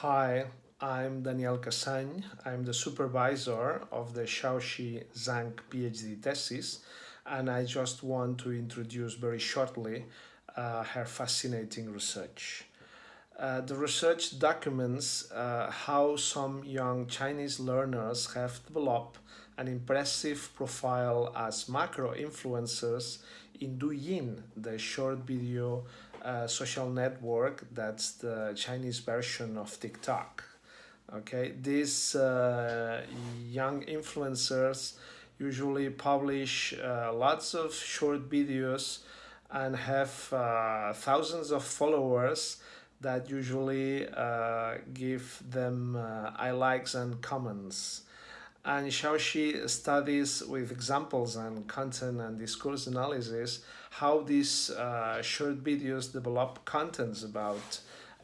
Hi, I'm Daniel Cassany. I'm the supervisor of the Shaoxi Zhang PhD thesis, and I just want to introduce very shortly her fascinating research. The research documents how some young Chinese learners have developed an impressive profile as macro influencers in Douyin, the short video social network that's the Chinese version of TikTok. Okay, these young influencers usually publish lots of short videos and have thousands of followers that usually give them I likes and comments. And Shaoxi studies with examples and content and discourse analysis how these short videos develop contents about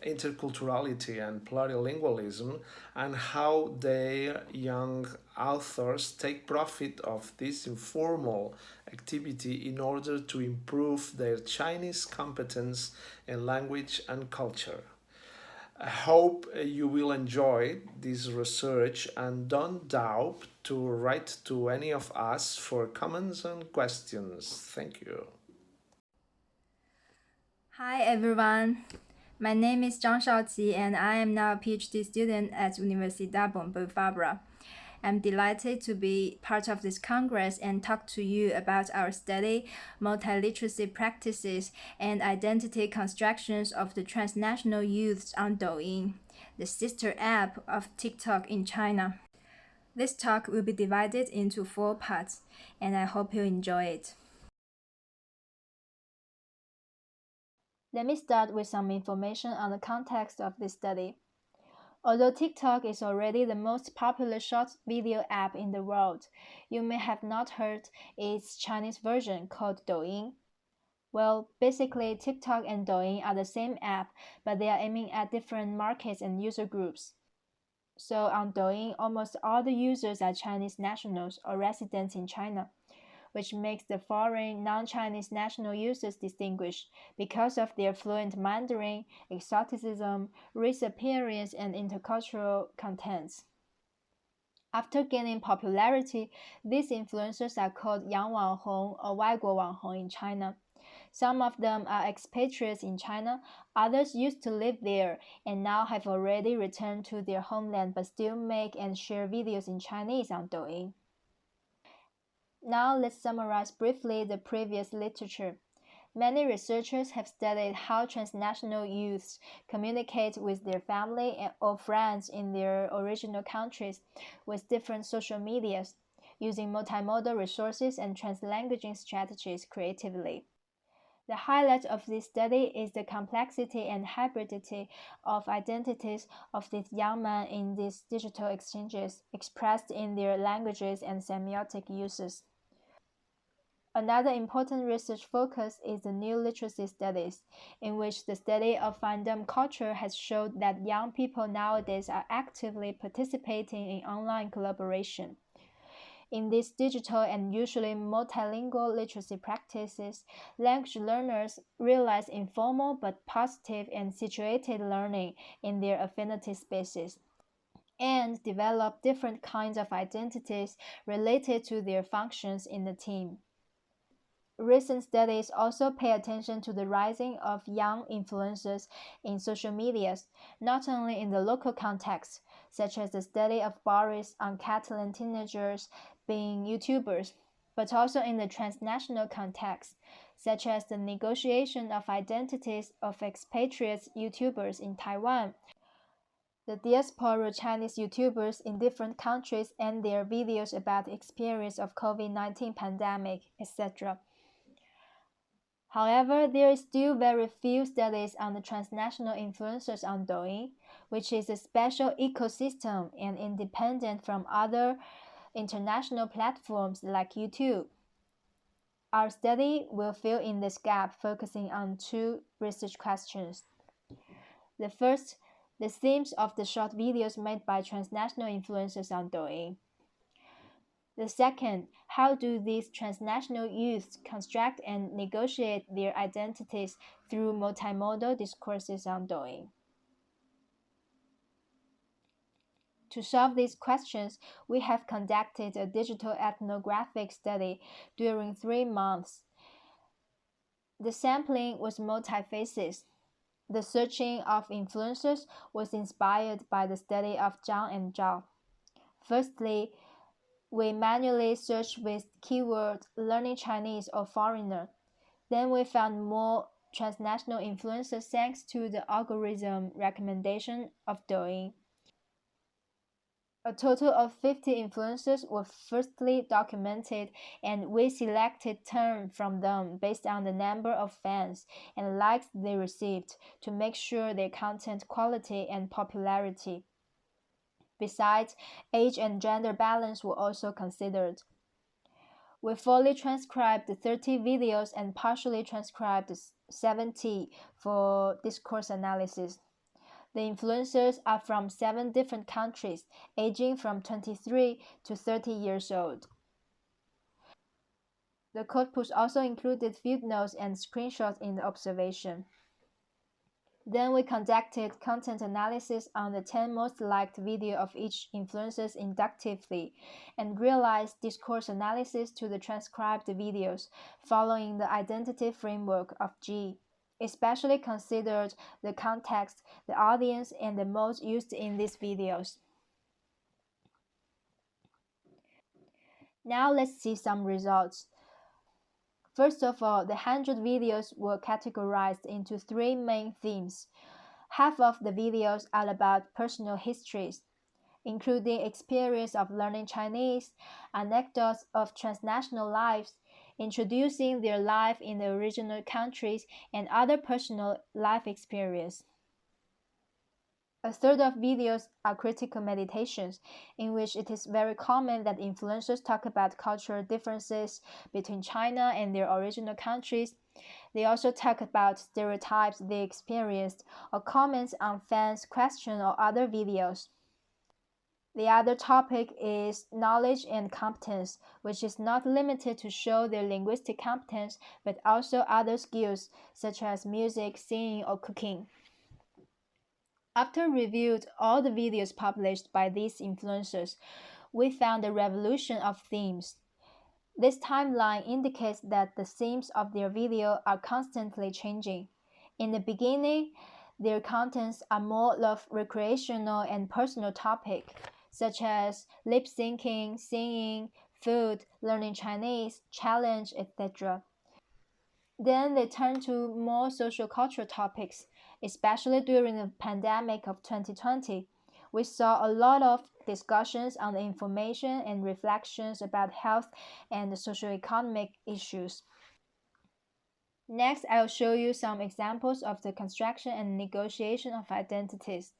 interculturality and plurilingualism, and how their young authors take profit of this informal activity in order to improve their Chinese competence in language and culture. I hope you will enjoy this research and don't doubt to write to any of us for comments and questions. Thank you. Hi everyone, my name is Zhang Shaoqi and I am now a PhD student at Universidad Pompeu Fabra. I'm delighted to be part of this congress and talk to you about our study, multiliteracy practices, and identity constructions of the transnational youths on Douyin, the sister app of TikTok in China. This talk will be divided into 4 parts, and I hope you enjoy it. Let me start with some information on the context of this study. Although TikTok is already the most popular short video app in the world, you may have not heard its Chinese version called Douyin. Well, basically, TikTok and Douyin are the same app, but they are aiming at different markets and user groups. So on Douyin, almost all the users are Chinese nationals or residents in China, which makes the foreign non-Chinese national users distinguished because of their fluent Mandarin, exoticism, race appearance, and intercultural contents. After gaining popularity, these influencers are called Yang Wanhong or 外国网红 in China. Some of them are expatriates in China, others used to live there and now have already returned to their homeland but still make and share videos in Chinese on Douyin. Now let's summarize briefly the previous literature. Many researchers have studied how transnational youths communicate with their family or friends in their original countries with different social medias, using multimodal resources and translanguaging strategies creatively. The highlight of this study is the complexity and hybridity of identities of these young men in these digital exchanges, expressed in their languages and semiotic uses. Another important research focus is the new literacy studies, in which the study of fandom culture has showed that young people nowadays are actively participating in online collaboration. In these digital and usually multilingual literacy practices, language learners realize informal but positive and situated learning in their affinity spaces, and develop different kinds of identities related to their functions in the team. Recent studies also pay attention to the rising of young influencers in social medias, not only in the local context, such as the study of Boris on Catalan teenagers being YouTubers, but also in the transnational context, such as the negotiation of identities of expatriate YouTubers in Taiwan, the diaspora Chinese YouTubers in different countries and their videos about the experience of COVID-19 pandemic, etc. However, there is still very few studies on the transnational influencers on Douyin, which is a special ecosystem and independent from other international platforms like YouTube. Our study will fill in this gap, focusing on 2 research questions. The first, the themes of the short videos made by transnational influencers on Douyin. The second, how do these transnational youths construct and negotiate their identities through multimodal discourses on Douyin? To solve these questions, we have conducted a digital ethnographic study during 3 months. The sampling was multifaceted. The searching of influencers was inspired by the study of Zhang and Zhao. Firstly, we manually searched with keyword learning Chinese or foreigner. Then we found more transnational influencers thanks to the algorithm recommendation of Douyin. A total of 50 influencers were firstly documented, and we selected terms from them based on the number of fans and likes they received to make sure their content quality and popularity. Besides, age and gender balance were also considered. We fully transcribed the 30 videos and partially transcribed 70 for discourse analysis. The influencers are from 7 different countries, aging from 23 to 30 years old. The corpus also included footnotes and screenshots in the observation. Then we conducted content analysis on the 10 most liked video of each influencers inductively and realized discourse analysis to the transcribed videos following the identity framework of G. Especially considered the context, the audience, and the modes used in these videos. Now let's see some results. First of all, the 100 videos were categorized into 3 main themes. Half of the videos are about personal histories, including experience of learning Chinese, anecdotes of transnational lives, introducing their life in the original countries, and other personal life experience. A third of videos are critical meditations, in which it is very common that influencers talk about cultural differences between China and their original countries. They also talk about stereotypes they experienced or comments on fans' questions or other videos. The other topic is knowledge and competence, which is not limited to show their linguistic competence, but also other skills such as music, singing, or cooking. After reviewed all the videos published by these influencers, we found a revolution of themes. This timeline indicates that the themes of their video are constantly changing. In the beginning, their contents are more of recreational and personal topics, such as lip syncing, singing, food, learning Chinese, challenge, etc. Then they turn to more social cultural topics, especially during the pandemic of 2020. We saw a lot of discussions on the information and reflections about health and socioeconomic issues. Next, I'll show you some examples of the construction and negotiation of identities.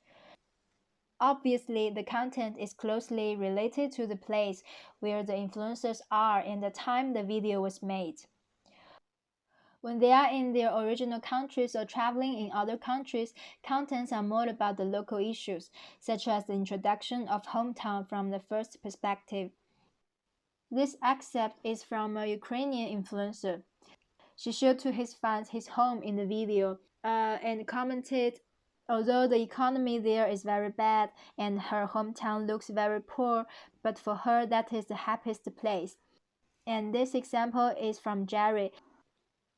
Obviously, the content is closely related to the place where the influencers are and the time the video was made. When they are in their original countries or traveling in other countries, contents are more about the local issues, such as the introduction of hometown from the first perspective. This excerpt is from a Ukrainian influencer. She showed to his fans his home in the video and commented, although the economy there is very bad and her hometown looks very poor, but for her that is the happiest place. And this example is from Jerry.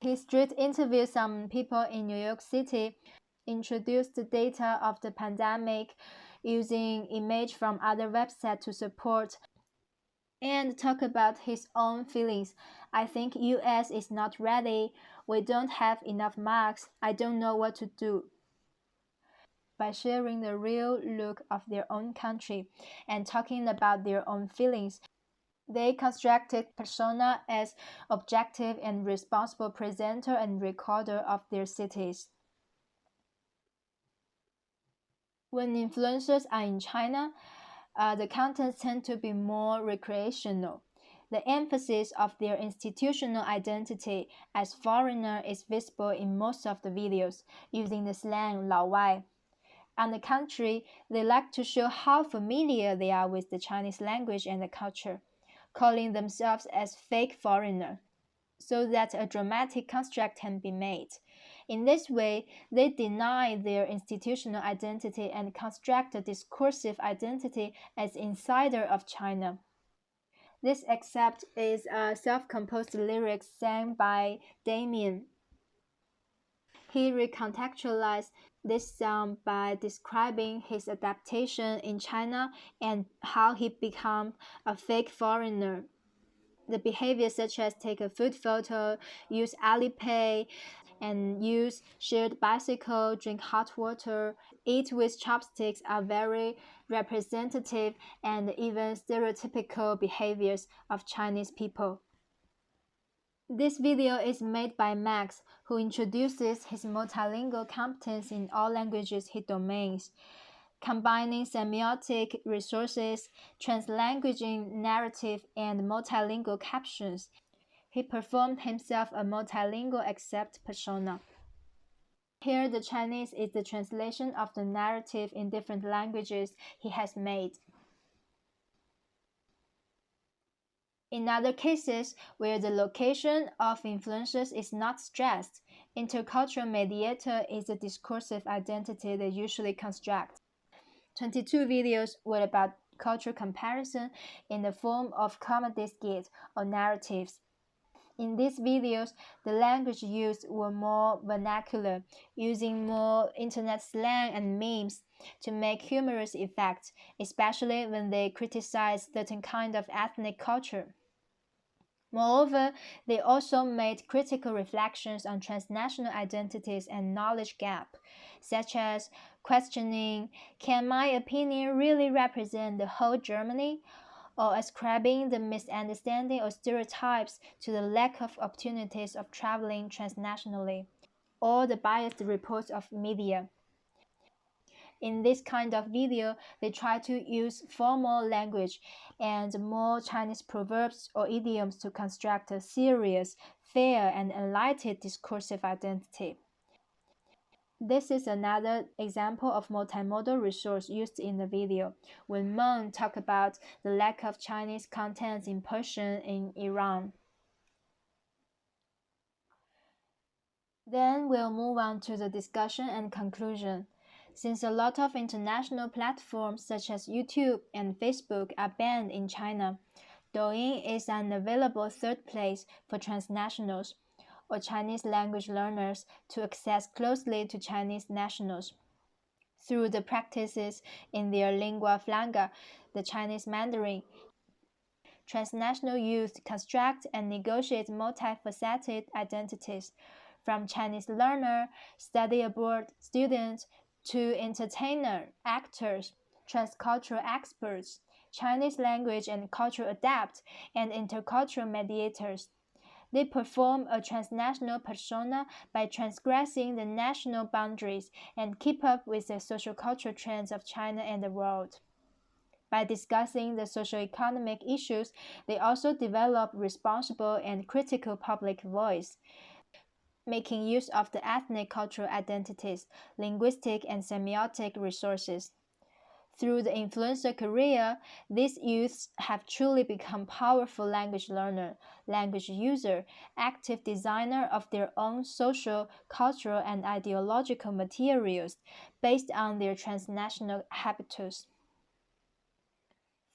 He street interviewed some people in New York City, introduced the data of the pandemic using image from other websites to support, and talk about his own feelings. I think US is not ready. We don't have enough masks. I don't know what to do. By sharing the real look of their own country and talking about their own feelings, they constructed persona as objective and responsible presenter and recorder of their cities. When influencers are in China, the contents tend to be more recreational. The emphasis of their institutional identity as foreigner is visible in most of the videos, using the slang 老外. On the contrary, they like to show how familiar they are with the Chinese language and the culture, calling themselves as fake foreigner, so that a dramatic construct can be made. In this way, they deny their institutional identity and construct a discursive identity as insider of China. This excerpt is a self-composed lyrics sang by Douyin. He recontextualized this song by describing his adaptation in China and how he became a fake foreigner. The behaviors such as take a food photo, use Alipay, and use shared bicycle, drink hot water, eat with chopsticks are very representative and even stereotypical behaviors of Chinese people. This video is made by Max, who introduces his multilingual competence in all languages he domains, combining semiotic resources, translanguaging narrative, and multilingual captions. He performed himself a multilingual accept persona. Here, the Chinese is the translation of the narrative in different languages he has made. In other cases, where the location of influences is not stressed, intercultural mediator is the discursive identity they usually construct. 22 videos were about cultural comparison in the form of comedy skits or narratives. In these videos, the language used were more vernacular, using more internet slang and memes to make humorous effects, especially when they criticize certain kind of ethnic culture. Moreover, they also made critical reflections on transnational identities and knowledge gap, such as questioning, can my opinion really represent the whole Germany? Or ascribing the misunderstanding or stereotypes to the lack of opportunities of traveling transnationally, or the biased reports of media. In this kind of video, they try to use formal language and more Chinese proverbs or idioms to construct a serious, fair, and enlightened discursive identity. This is another example of multimodal resource used in the video, when Meng talked about the lack of Chinese content in Persian in Iran. Then we'll move on to the discussion and conclusion. Since a lot of international platforms such as YouTube and Facebook are banned in China, Douyin is an available third place for transnationals or Chinese language learners to access closely to Chinese nationals through the practices in their lingua franca, the Chinese Mandarin. Transnational youth construct and negotiate multifaceted identities, from Chinese learner, study abroad student, to entertainer, actors, transcultural experts, Chinese language and cultural adapt, and intercultural mediators. They perform a transnational persona by transgressing the national boundaries and keep up with the social-cultural trends of China and the world. By discussing the socio-economic issues, they also develop responsible and critical public voice, making use of the ethnic cultural identities, linguistic and semiotic resources. Through the influencer career, these youths have truly become powerful language learner, language user, active designer of their own social, cultural, and ideological materials based on their transnational habitus.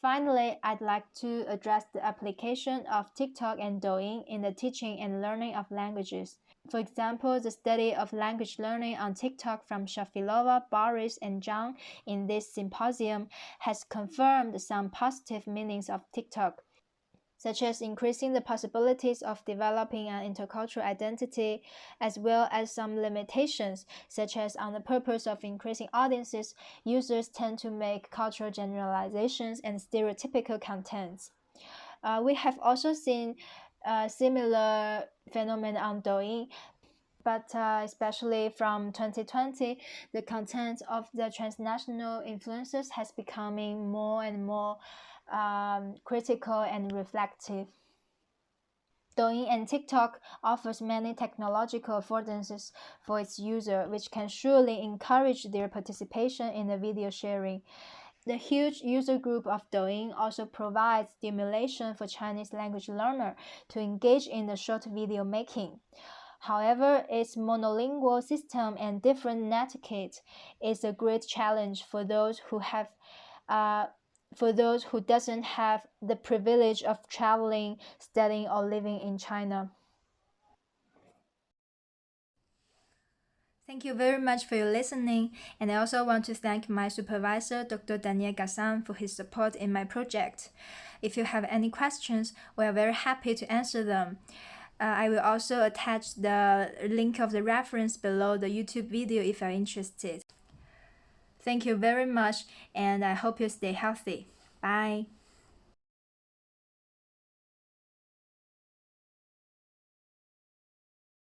Finally, I'd like to address the application of TikTok and Douyin in the teaching and learning of languages. For example, the study of language learning on TikTok from Shafilova, Boris, and Zhang in this symposium has confirmed some positive meanings of TikTok, such as increasing the possibilities of developing an intercultural identity, as well as some limitations, such as on the purpose of increasing audiences, users tend to make cultural generalizations and stereotypical contents. We have also seen a similar phenomenon on Douyin, but especially from 2020, the content of the transnational influences has becoming more and more critical and reflective. Douyin and TikTok offers many technological affordances for its user, which can surely encourage their participation in the video sharing. The huge user group of Douyin also provides stimulation for Chinese language learner to engage in the short video making. However, its monolingual system and different netiquette is a great challenge for those who doesn't have the privilege of traveling, studying, or living in China. Thank you very much for your listening, and I also want to thank my supervisor, Dr. Daniel Gassan, for his support in my project. If you have any questions, we are very happy to answer them. I will also attach the link of the reference below the YouTube video if you're interested. Thank you very much, and I hope you stay healthy. Bye.